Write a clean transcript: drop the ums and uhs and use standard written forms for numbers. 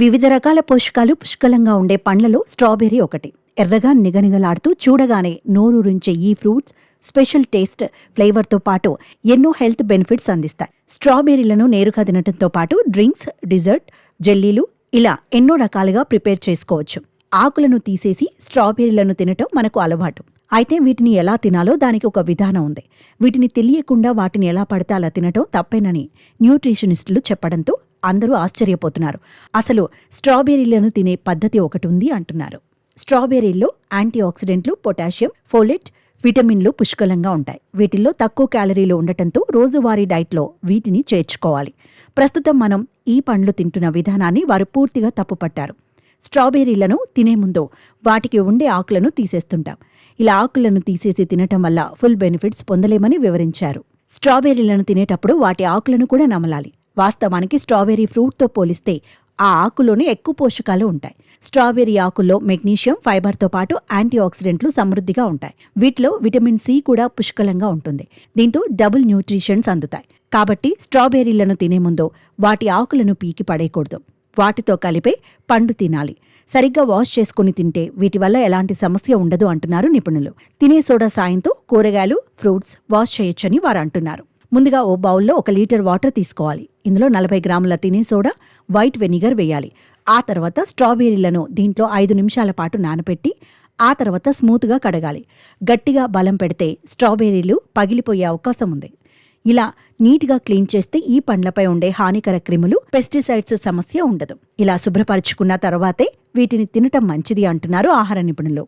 వివిధ రకాల పోషకాలు పుష్కలంగా ఉండే పండ్లలో స్ట్రాబెర్రీ ఒకటి. ఎర్రగా నిగనిగలాడుతూ చూడగానే నోరూరించే ఈ ఫ్రూట్స్ స్పెషల్ టేస్ట్, ఫ్లేవర్తో పాటు ఎన్నో హెల్త్ బెనిఫిట్స్ అందిస్తాయి. స్ట్రాబెర్రీలను నేరుగా తినడంతో పాటు డ్రింక్స్, డిజర్ట్, జెల్లీలు ఇలా ఎన్నో రకాలుగా ప్రిపేర్ చేసుకోవచ్చు. ఆకులను తీసేసి స్ట్రాబెర్రీలను తినటం మనకు అలవాటు. అయితే వీటిని ఎలా తినాలో దానికి ఒక విధానం ఉంది. వీటిని తెలియకుండా వాటిని ఎలా పడితే అలా తినటం తప్పేనని న్యూట్రిషనిస్టులు చెప్పడంతో అందరూ ఆశ్చర్యపోతున్నారు. అసలు స్ట్రాబెర్రీలను తినే పద్ధతి ఒకటి ఉంది అంటున్నారు. స్ట్రాబెర్రీల్లో యాంటీ ఆక్సిడెంట్లు, పొటాషియం, ఫోలేట్, విటమిన్లు పుష్కలంగా ఉంటాయి. వీటిల్లో తక్కువ క్యాలరీలు ఉండటంతో రోజువారీ డైట్లో వీటిని చేర్చుకోవాలి. ప్రస్తుతం మనం ఈ పండ్లు తింటున్న విధానాన్ని వారు పూర్తిగా తప్పుపట్టారు. స్ట్రాబెర్రీలను తినే ముందు వాటికి ఉండే ఆకులను తీసేస్తుంటాం. ఇలా ఆకులను తీసేసి తినటం వల్ల ఫుల్ బెనిఫిట్స్ పొందలేమని వివరించారు. స్ట్రాబెర్రీలను తినేటప్పుడు వాటి ఆకులను కూడా నమలాలి. వాస్తవానికి స్ట్రాబెర్రీ ఫ్రూట్తో పోలిస్తే ఆ ఆకులోనే ఎక్కువ పోషకాలు ఉంటాయి. స్ట్రాబెర్రీ ఆకుల్లో మెగ్నీషియం, ఫైబర్తో పాటు యాంటీ ఆక్సిడెంట్లు సమృద్ధిగా ఉంటాయి. వీటిలో విటమిన్ సి కూడా పుష్కలంగా ఉంటుంది. దీంతో డబుల్ న్యూట్రిషన్స్ అందుతాయి. కాబట్టి స్ట్రాబెర్రీలను తినే ముందు వాటి ఆకులను పీకి పడేయకూడదు. వాటితో కలిపే పండు తినాలి. సరిగ్గా వాష్ చేసుకుని తింటే వీటి వల్ల ఎలాంటి సమస్య ఉండదు అంటున్నారు నిపుణులు. తినే సోడా సాయంతో కూరగాయలు, ఫ్రూట్స్ వాష్ చేయొచ్చని వారు అంటున్నారు. ముందుగా ఓ బౌల్లో 1 లీటర్ వాటర్ తీసుకోవాలి. ఇందులో 40 గ్రాముల తినే సోడా, వైట్ వెనిగర్ వేయాలి. ఆ తర్వాత స్ట్రాబెర్రీలను దీంట్లో 5 నిమిషాల పాటు నానబెట్టి ఆ తర్వాత స్మూత్గా కడగాలి. గట్టిగా బలం పెడితే స్ట్రాబెర్రీలు పగిలిపోయే అవకాశం ఉంది. ఇలా నీట్గా క్లీన్ చేస్తే ఈ పండ్లపై ఉండే హానికర క్రిములు, పెస్టిసైడ్స్ సమస్య ఉండదు. ఇలా శుభ్రపరుచుకున్న తర్వాతే వీటిని తినటం మంచిది అంటున్నారు ఆహార నిపుణులు.